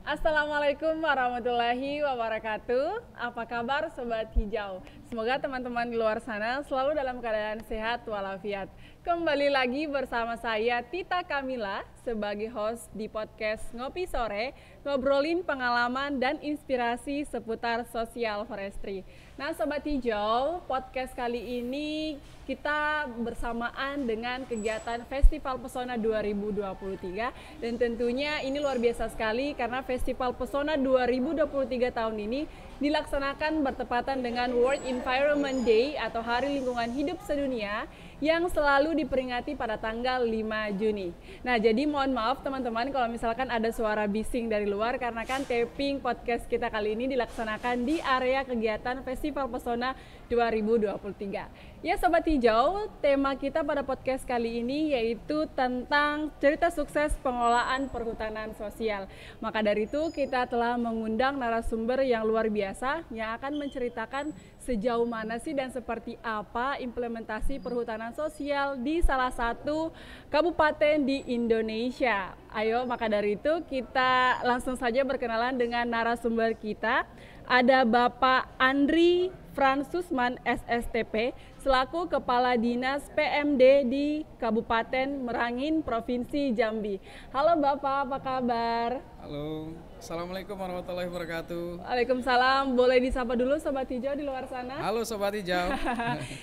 Assalamualaikum warahmatullahi wabarakatuh. Apa kabar Sobat Hijau? Semoga teman-teman di luar sana selalu dalam keadaan sehat walafiat. Kembali lagi bersama saya Tita Kamila sebagai host di podcast Ngopi Sore, ngobrolin pengalaman dan inspirasi seputar sosial forestry. Nah Sobat Hijau, podcast kali ini kita bersamaan dengan kegiatan Festival Pesona 2023 dan tentunya ini luar biasa sekali karena Festival Pesona 2023 tahun ini dilaksanakan bertepatan dengan World Environment Day atau Hari Lingkungan Hidup Sedunia yang selalu diperingati pada tanggal 5 Juni. Nah, jadi mohon maaf teman-teman kalau misalkan ada suara bising dari luar karena kan taping podcast kita kali ini dilaksanakan di area kegiatan Festival Pesona 2023. Ya Sobat Hijau, tema kita pada podcast kali ini yaitu tentang cerita sukses pengelolaan perhutanan sosial. Maka dari itu kita telah mengundang narasumber yang luar biasa yang akan menceritakan sejauh mana sih dan seperti apa implementasi perhutanan sosial di salah satu kabupaten di Indonesia. Ayo, maka dari itu kita langsung saja berkenalan dengan narasumber kita. Ada Bapak Andri Fransusman SSTP selaku Kepala Dinas PMD di Kabupaten Merangin, Provinsi Jambi. Halo Bapak, apa kabar? Halo, Assalamualaikum warahmatullahi wabarakatuh. Waalaikumsalam. Boleh disapa dulu Sobat Hijau di luar sana? Halo Sobat Hijau.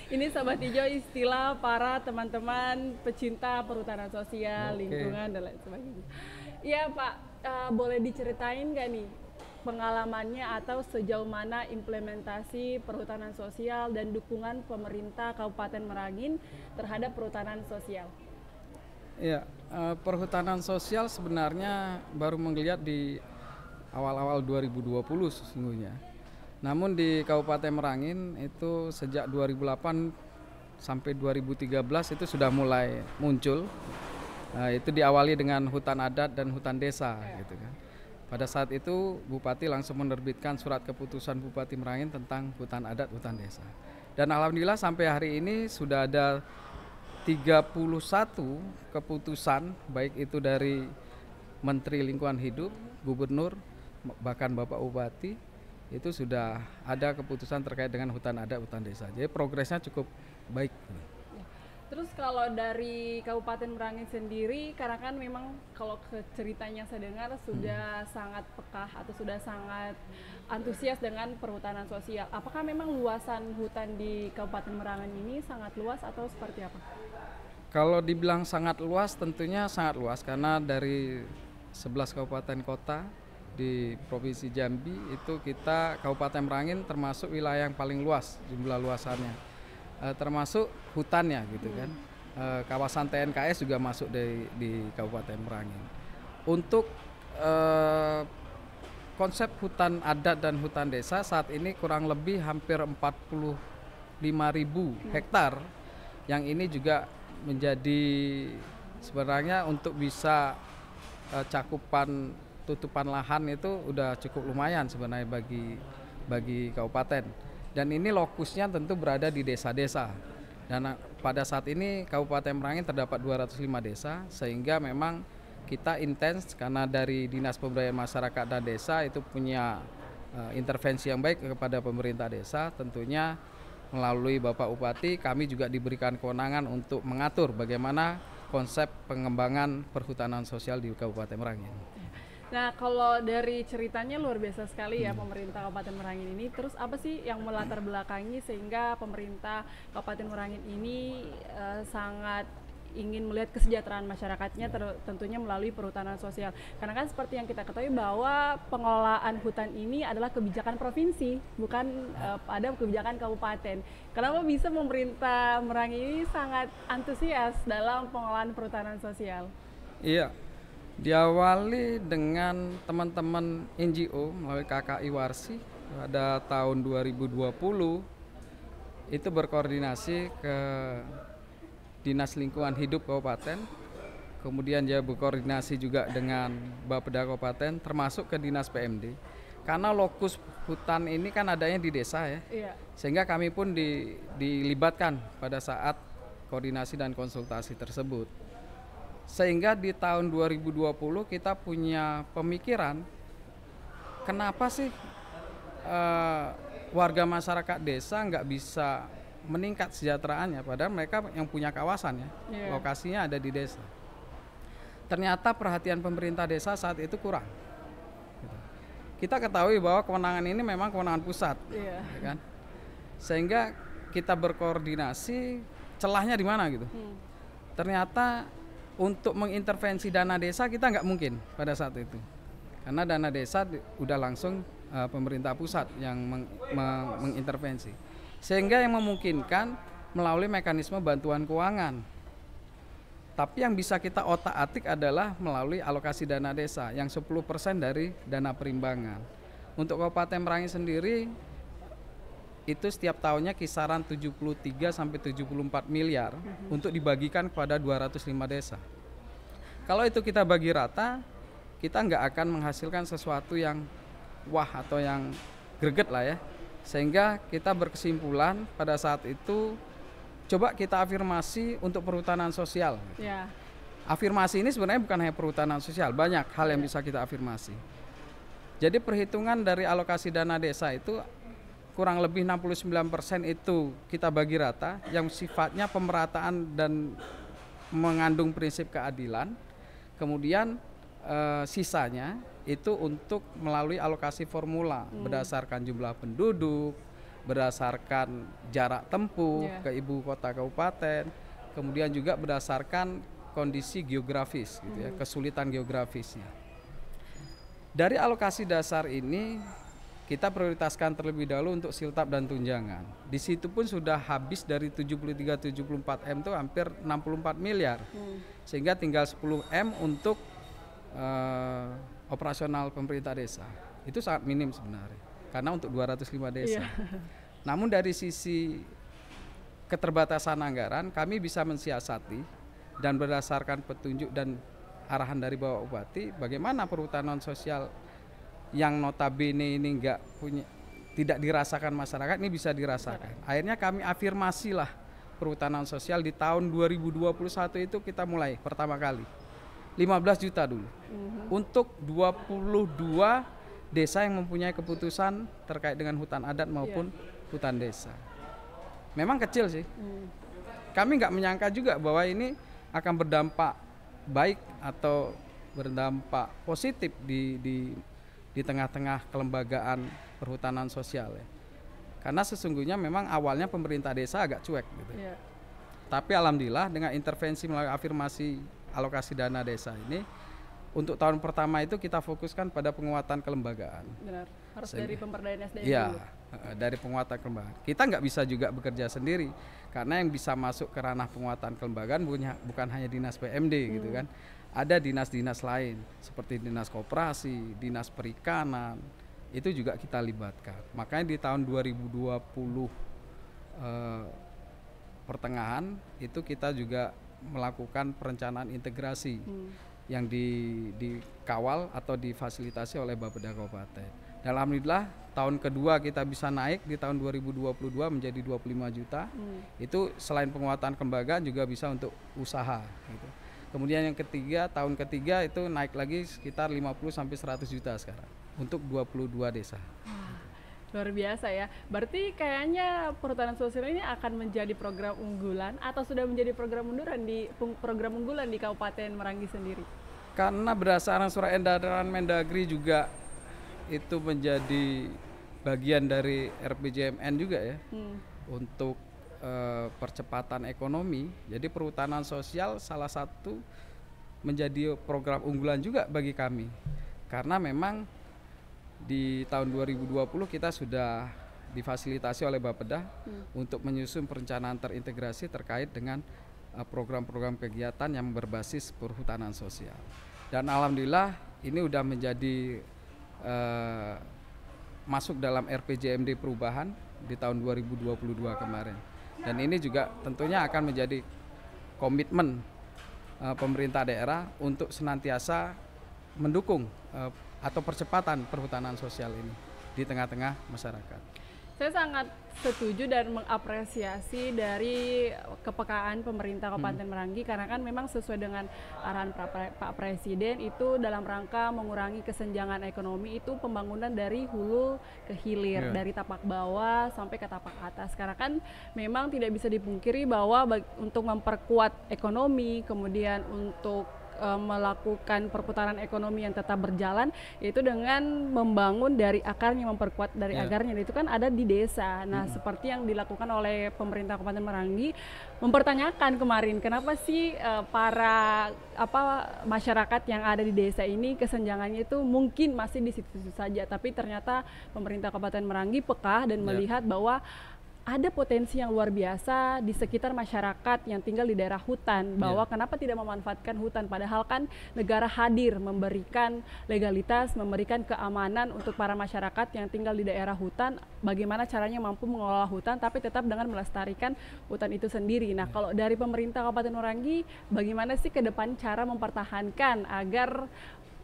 Ini Sobat Hijau istilah para teman-teman pecinta perhutanan sosial, lingkungan dan lain sebagainya. Iya Pak, boleh diceritain nggak nih pengalamannya atau sejauh mana implementasi perhutanan sosial dan dukungan pemerintah Kabupaten Merangin terhadap perhutanan sosial? Ya, perhutanan sosial sebenarnya baru menggeliat di awal-awal 2020 sesungguhnya. Namun di Kabupaten Merangin itu sejak 2008 sampai 2013 itu sudah mulai muncul. Itu diawali dengan hutan adat dan hutan desa gitu kan. Pada saat itu Bupati langsung menerbitkan surat keputusan Bupati Merangin tentang hutan adat, hutan desa. Dan alhamdulillah sampai hari ini sudah ada 31 keputusan baik itu dari Menteri Lingkungan Hidup, Gubernur, bahkan Bapak Bupati itu sudah ada keputusan terkait dengan hutan adat, hutan desa. Jadi progresnya cukup baik. Terus kalau dari Kabupaten Merangin sendiri, karena kan memang kalau ceritanya saya dengar sudah sangat pekah atau sudah sangat antusias dengan perhutanan sosial. Apakah memang luasan hutan di Kabupaten Merangin ini sangat luas atau seperti apa? Kalau dibilang sangat luas, tentunya sangat luas karena dari 11 kabupaten kota di Provinsi Jambi itu kita Kabupaten Merangin termasuk wilayah yang paling luas jumlah luasannya. Termasuk hutannya gitu kan. Kawasan TNKS juga masuk di Kabupaten Merangin. Untuk konsep hutan adat dan hutan desa saat ini kurang lebih hampir 45.000 hektar yang ini juga menjadi sebenarnya untuk bisa cakupan tutupan lahan itu udah cukup lumayan sebenarnya bagi kabupaten. Dan ini lokusnya tentu berada di desa-desa. Dan pada saat ini Kabupaten Merangin terdapat 205 desa sehingga memang kita intens karena dari Dinas Pemberdayaan Masyarakat dan Desa itu punya intervensi yang baik kepada pemerintah desa. Tentunya melalui Bapak Bupati kami juga diberikan kewenangan untuk mengatur bagaimana konsep pengembangan perhutanan sosial di Kabupaten Merangin. Nah, kalau dari ceritanya luar biasa sekali ya pemerintah Kabupaten Merangin ini. Terus apa sih yang melatar belakangi sehingga pemerintah Kabupaten Merangin ini sangat ingin melihat kesejahteraan masyarakatnya tentunya melalui perhutanan sosial. Karena kan seperti yang kita ketahui bahwa pengelolaan hutan ini adalah kebijakan provinsi, bukan ada kebijakan kabupaten. Kenapa bisa pemerintah Merangin ini sangat antusias dalam pengelolaan perhutanan sosial? Iya. Diawali dengan teman-teman NGO melalui KKI Warsi pada tahun 2020 itu berkoordinasi ke Dinas Lingkungan Hidup Kabupaten, kemudian dia berkoordinasi juga dengan Bapeda Kabupaten termasuk ke Dinas PMD. Karena lokus hutan ini kan adanya di desa ya, sehingga kami pun dilibatkan pada saat koordinasi dan konsultasi tersebut. Sehingga di tahun 2020 kita punya pemikiran kenapa sih warga masyarakat desa nggak bisa meningkat sejahteraannya, padahal mereka yang punya kawasan ya, lokasinya ada di desa. Ternyata perhatian pemerintah desa saat itu kurang. Kita ketahui bahwa kewenangan ini memang kewenangan pusat, ya kan? Sehingga kita berkoordinasi celahnya di mana gitu. Ternyata untuk mengintervensi dana desa kita nggak mungkin pada saat itu, karena dana desa udah langsung pemerintah pusat yang mengintervensi, sehingga yang memungkinkan melalui mekanisme bantuan keuangan. Tapi yang bisa kita otak-atik adalah melalui alokasi dana desa yang 10% dari dana perimbangan. Untuk Kabupaten Merangin sendiri itu setiap tahunnya kisaran 73 sampai 74 miliar untuk dibagikan kepada 205 desa. Kalau itu kita bagi rata, kita nggak akan menghasilkan sesuatu yang wah atau yang greget lah ya. Sehingga kita berkesimpulan pada saat itu coba kita afirmasi untuk perhutanan sosial. Ya. Afirmasi ini sebenarnya bukan hanya perhutanan sosial, banyak hal yang bisa kita afirmasi. Jadi perhitungan dari alokasi dana desa itu kurang lebih 69% itu kita bagi rata, yang sifatnya pemerataan dan mengandung prinsip keadilan. Kemudian sisanya itu untuk melalui alokasi formula berdasarkan jumlah penduduk, berdasarkan jarak tempuh ke ibu kota kabupaten, kemudian juga berdasarkan kondisi geografis gitu ya, kesulitan geografisnya. Dari alokasi dasar ini kita prioritaskan terlebih dahulu untuk siltap dan tunjangan. Di situ pun sudah habis dari 73-74 M itu hampir 64 miliar. Sehingga tinggal 10 M untuk operasional pemerintah desa. Itu sangat minim sebenarnya, karena untuk 205 desa. Namun dari sisi keterbatasan anggaran, kami bisa mensiasati dan berdasarkan petunjuk dan arahan dari Bapak Bupati, bagaimana perhutanan sosial yang notabene ini tidak dirasakan masyarakat ini bisa dirasakan. Akhirnya kami afirmasilah perhutanan sosial di tahun 2021 itu kita mulai pertama kali 15 juta dulu untuk 22 desa yang mempunyai keputusan terkait dengan hutan adat maupun hutan desa. Memang kecil sih. Kami nggak menyangka juga bahwa ini akan berdampak baik atau berdampak positif di tengah-tengah kelembagaan perhutanan sosial ya. Karena sesungguhnya memang awalnya pemerintah desa agak cuek gitu. Tapi alhamdulillah dengan intervensi melalui afirmasi alokasi dana desa ini, untuk tahun pertama itu kita fokuskan pada penguatan kelembagaan. Benar, harus dari pemberdayaan SDM dulu. Dari penguatan kelembagaan. Kita nggak bisa juga bekerja sendiri, karena yang bisa masuk ke ranah penguatan kelembagaan bukan hanya dinas PMD gitu kan. Ada dinas-dinas lain seperti dinas koperasi, dinas perikanan, itu juga kita libatkan. Makanya di tahun 2020 pertengahan itu kita juga melakukan perencanaan integrasi yang dikawal atau difasilitasi oleh Bapeda Kabupaten. Dan alhamdulillah tahun kedua kita bisa naik di tahun 2022 menjadi 25 juta. Itu selain penguatan kelembagaan juga bisa untuk usaha gitu. Kemudian yang ketiga, tahun ketiga itu naik lagi sekitar 50 sampai 100 juta sekarang untuk 22 desa. Luar biasa ya. Berarti kayaknya perhutanan sosial ini akan menjadi program unggulan atau sudah menjadi program unggulan di Kabupaten Merangin sendiri? Karena berdasarkan surat edaran Mendagri juga itu menjadi bagian dari RPJMN juga ya, untuk percepatan ekonomi. Jadi perhutanan sosial salah satu menjadi program unggulan juga bagi kami. Karena memang di tahun 2020 kita sudah difasilitasi oleh Bapeda untuk menyusun perencanaan terintegrasi terkait dengan program-program kegiatan yang berbasis perhutanan sosial. Dan alhamdulillah ini sudah menjadi masuk dalam RPJMD perubahan di tahun 2022 kemarin. Dan ini juga tentunya akan menjadi komitmen pemerintah daerah untuk senantiasa mendukung atau percepatan perhutanan sosial ini di tengah-tengah masyarakat. Saya sangat setuju dan mengapresiasi dari kepekaan pemerintah Kabupaten Meranggi, karena kan memang sesuai dengan arahan Pak Presiden itu dalam rangka mengurangi kesenjangan ekonomi, itu pembangunan dari hulu ke hilir, dari tapak bawah sampai ke tapak atas. Karena kan memang tidak bisa dipungkiri bahwa untuk memperkuat ekonomi, kemudian untuk melakukan perputaran ekonomi yang tetap berjalan, yaitu dengan membangun dari akarnya, memperkuat dari akarnya, itu kan ada di desa. Nah, seperti yang dilakukan oleh pemerintah Kabupaten Meranggi, mempertanyakan kemarin kenapa sih para masyarakat yang ada di desa ini kesenjangannya itu mungkin masih di situ-situ saja, tapi ternyata pemerintah Kabupaten Meranggi peka dan melihat bahwa ada potensi yang luar biasa di sekitar masyarakat yang tinggal di daerah hutan, bahwa kenapa tidak memanfaatkan hutan, padahal kan negara hadir memberikan legalitas, memberikan keamanan untuk para masyarakat yang tinggal di daerah hutan, bagaimana caranya mampu mengelola hutan tapi tetap dengan melestarikan hutan itu sendiri. Nah, kalau dari pemerintah Kabupaten Meranggi, bagaimana sih ke depan cara mempertahankan agar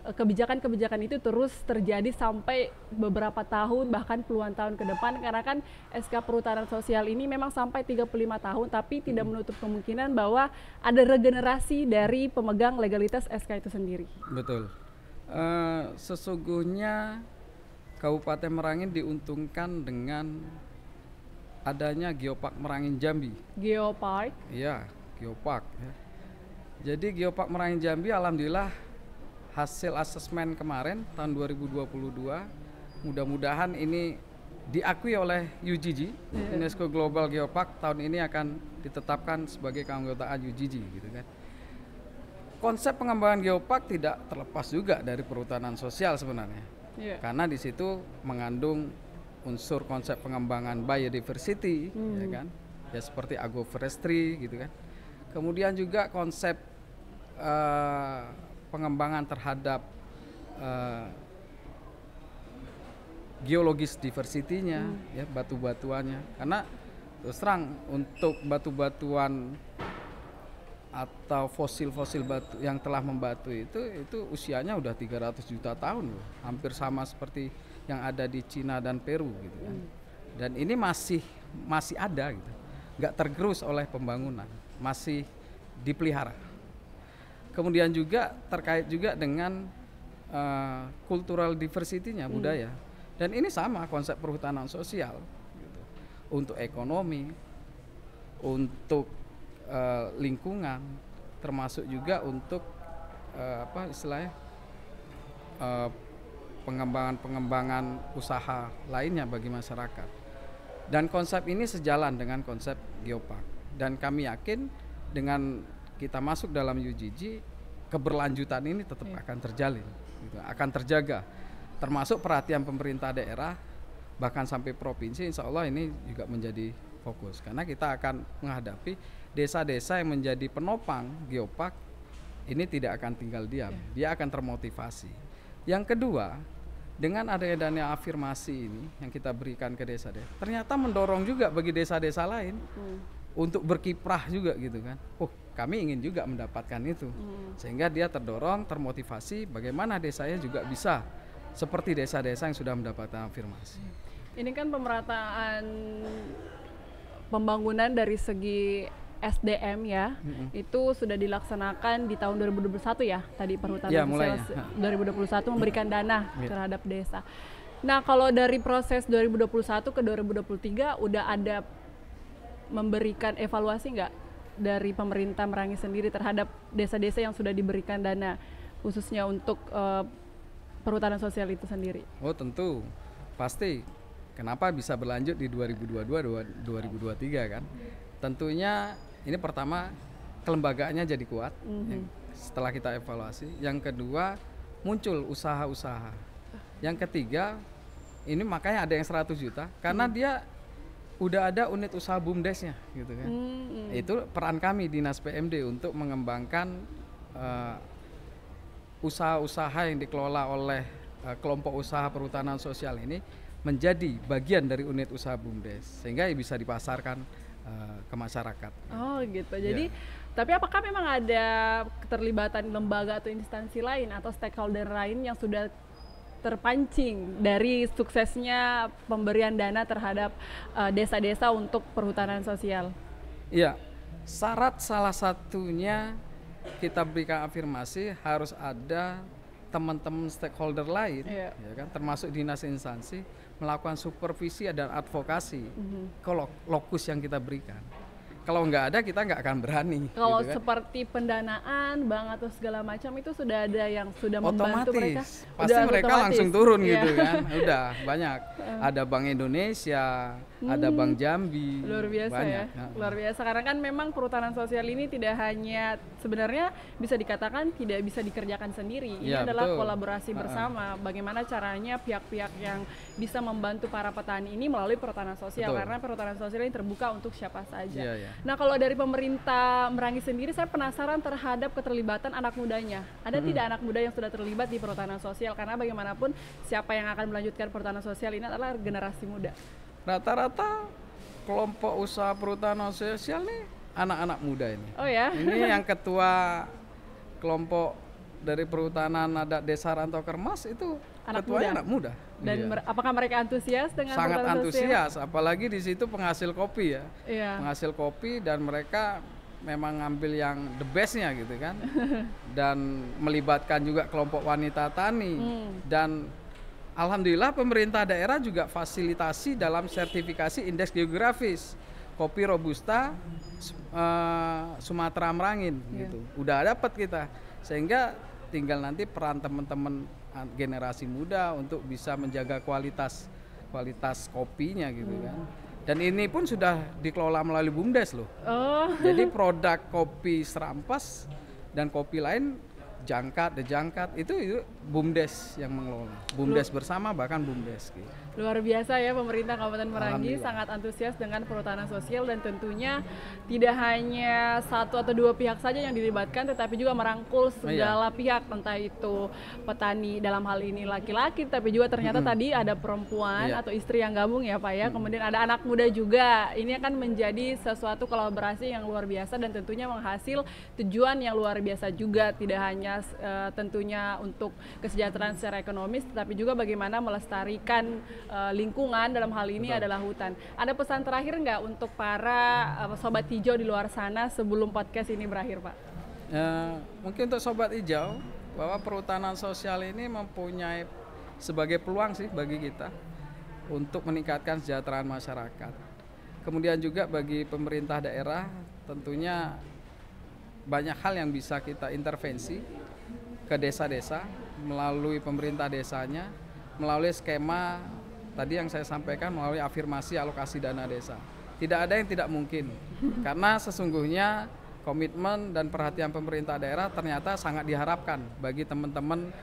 kebijakan-kebijakan itu terus terjadi sampai beberapa tahun, bahkan puluhan tahun ke depan, karena kan SK Perhutanan Sosial ini memang sampai 35 tahun, tapi tidak menutup kemungkinan bahwa ada regenerasi dari pemegang legalitas SK itu sendiri. Betul. Sesungguhnya Kabupaten Merangin diuntungkan dengan adanya Geopark Merangin Jambi. Geopark? Iya, Geopark. Ya. Jadi Geopark Merangin Jambi alhamdulillah hasil asesmen kemarin tahun 2022 mudah-mudahan ini diakui oleh UGG, UNESCO Global Geopark, tahun ini akan ditetapkan sebagai keanggotaan UGG gitu kan. Konsep pengembangan geopark tidak terlepas juga dari perhutanan sosial sebenarnya. Karena di situ mengandung unsur konsep pengembangan biodiversity ya kan. Ya seperti agroforestry gitu kan. Kemudian juga konsep pengembangan terhadap geologis diversity-nya, ya batu-batuannya. Karena terus terang untuk batu-batuan atau fosil-fosil batu yang telah membatu itu usianya udah 300 juta tahun loh. Hampir sama seperti yang ada di Cina dan Peru gitu kan. Dan ini masih ada gitu. Nggak tergerus oleh pembangunan, masih dipelihara. Kemudian juga terkait juga dengan cultural diversity-nya, budaya. Dan ini sama konsep perhutanan sosial gitu. Untuk ekonomi, untuk lingkungan, termasuk juga untuk pengembangan usaha lainnya bagi masyarakat. Dan konsep ini sejalan dengan konsep Geopark. Dan kami yakin dengan kita masuk dalam UGG, keberlanjutan ini tetap akan terjalin, gitu, akan terjaga, termasuk perhatian pemerintah daerah, bahkan sampai provinsi. Insya Allah ini juga menjadi fokus, karena kita akan menghadapi desa-desa yang menjadi penopang Geopark ini tidak akan tinggal diam, dia akan termotivasi. Yang kedua, dengan adanya dana afirmasi ini yang kita berikan ke desa-desa, ternyata mendorong juga bagi desa-desa lain untuk berkiprah juga gitu kan. Kami ingin juga mendapatkan itu, sehingga dia terdorong, termotivasi bagaimana desanya juga bisa seperti desa-desa yang sudah mendapatkan afirmasi. Ini kan pemerataan pembangunan dari segi SDM ya, itu sudah dilaksanakan di tahun 2021 ya, tadi Perhutanan Sosial 2021 memberikan dana terhadap desa. Nah, kalau dari proses 2021 ke 2023 udah ada memberikan evaluasi nggak dari pemerintah Merangin sendiri terhadap desa-desa yang sudah diberikan dana khususnya untuk perhutanan sosial itu sendiri? Oh tentu, pasti. Kenapa bisa berlanjut di 2022-2023 kan? Tentunya ini pertama kelembagaannya jadi kuat setelah kita evaluasi. Yang kedua muncul usaha-usaha. Yang ketiga ini makanya ada yang 100 juta karena dia udah ada unit usaha BUMDes-nya gitu kan. Itu peran kami Dinas PMD untuk mengembangkan usaha-usaha yang dikelola oleh kelompok usaha perhutanan sosial ini menjadi bagian dari unit usaha BUMDes sehingga bisa dipasarkan ke masyarakat. Oh gitu. Jadi tapi apakah memang ada keterlibatan lembaga atau instansi lain atau stakeholder lain yang sudah terpancing dari suksesnya pemberian dana terhadap desa-desa untuk perhutanan sosial? Iya, syarat salah satunya kita berikan afirmasi harus ada teman-teman stakeholder lain, ya kan, termasuk dinas instansi melakukan supervisi dan advokasi ke lokus yang kita berikan. Kalau nggak ada, kita nggak akan berani. Kalau gitu kan. seperti pendanaan, bank atau segala macam itu sudah ada yang sudah membantu mereka. Pasti mereka otomatis langsung turun gitu kan. Udah banyak. Ada Bank Indonesia, ada Bank Jambi. Luar biasa banyak. ya. Luar biasa. Karena kan memang perhutanan sosial ini tidak hanya sebenarnya bisa dikatakan tidak bisa dikerjakan sendiri. Ini adalah betul. kolaborasi bersama. Bagaimana caranya pihak-pihak yang bisa membantu para petani ini melalui perhutanan sosial. Betul. Karena perhutanan sosial ini terbuka untuk siapa saja. Iya. Nah, kalau dari pemerintah Merangin sendiri, saya penasaran terhadap keterlibatan anak mudanya. Ada tidak anak muda yang sudah terlibat di perhutanan sosial? Karena bagaimanapun siapa yang akan melanjutkan perhutanan sosial ini adalah generasi muda. Rata-rata kelompok usaha perhutanan sosial nih anak-anak muda ini. Oh ya? Ini yang ketua kelompok dari perhutanan adat Desa Rantau Kermas itu ketuanya anak muda. Dan apakah mereka antusias dengan sangat antusias, sosial? apalagi di situ penghasil kopi ya. Iya. Penghasil kopi dan mereka memang ngambil yang the bestnya gitu kan. Dan melibatkan juga kelompok wanita tani dan alhamdulillah pemerintah daerah juga fasilitasi dalam sertifikasi indeks geografis kopi robusta Sumatera Merangin gitu. Udah dapat kita, sehingga tinggal nanti peran teman-teman generasi muda untuk bisa menjaga kualitas kopinya gitu kan. Dan ini pun sudah dikelola melalui BUMDes loh. Jadi produk kopi Serampas dan kopi lain Jangkat itu BUMDes yang mengelola. BUMDes bersama bahkan BUMDes gitu. Luar biasa ya, pemerintah Kabupaten Merangin sangat antusias dengan perhutanan sosial dan tentunya tidak hanya satu atau dua pihak saja yang dilibatkan, tetapi juga merangkul segala pihak, entah itu petani dalam hal ini laki-laki, tapi juga ternyata tadi ada perempuan atau istri yang gabung ya Pak ya, kemudian ada anak muda juga. Ini akan menjadi sesuatu kolaborasi yang luar biasa dan tentunya menghasil tujuan yang luar biasa juga, tidak hanya tentunya untuk kesejahteraan secara ekonomis, tetapi juga bagaimana melestarikan lingkungan, dalam hal ini adalah hutan. Ada pesan terakhir nggak untuk para sobat hijau di luar sana sebelum podcast ini berakhir, Pak? Mungkin untuk sobat hijau, bahwa perhutanan sosial ini mempunyai sebagai peluang sih bagi kita untuk meningkatkan kesejahteraan masyarakat. Kemudian juga bagi pemerintah daerah tentunya banyak hal yang bisa kita intervensi ke desa-desa melalui pemerintah desanya, melalui skema tadi yang saya sampaikan, melalui afirmasi alokasi dana desa. Tidak ada yang tidak mungkin, karena sesungguhnya komitmen dan perhatian pemerintah daerah ternyata sangat diharapkan bagi teman-teman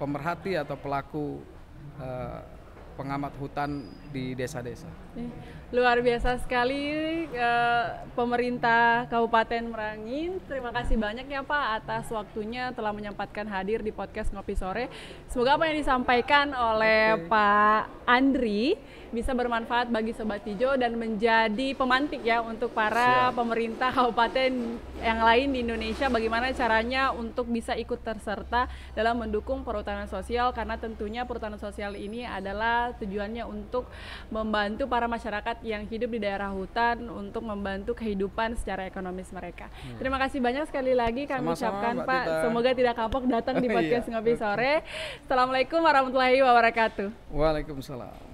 pemerhati atau pelaku pengamat hutan di desa-desa. Luar biasa sekali pemerintah Kabupaten Merangin. Terima kasih banyak ya Pak atas waktunya telah menyempatkan hadir di podcast Ngopi Sore. Semoga apa yang disampaikan oleh Pak Andri bisa bermanfaat bagi Sobat Hijau dan menjadi pemantik ya untuk para pemerintah kabupaten yang lain di Indonesia, bagaimana caranya untuk bisa ikut terserta dalam mendukung perhutanan sosial, karena tentunya perhutanan sosial ini adalah tujuannya untuk membantu para masyarakat yang hidup di daerah hutan untuk membantu kehidupan secara ekonomis mereka. Terima kasih banyak sekali lagi kami ucapkan Pak. Semoga tidak kapok datang di podcast Ngopi Sore. Assalamualaikum warahmatullahi wabarakatuh. Waalaikumsalam.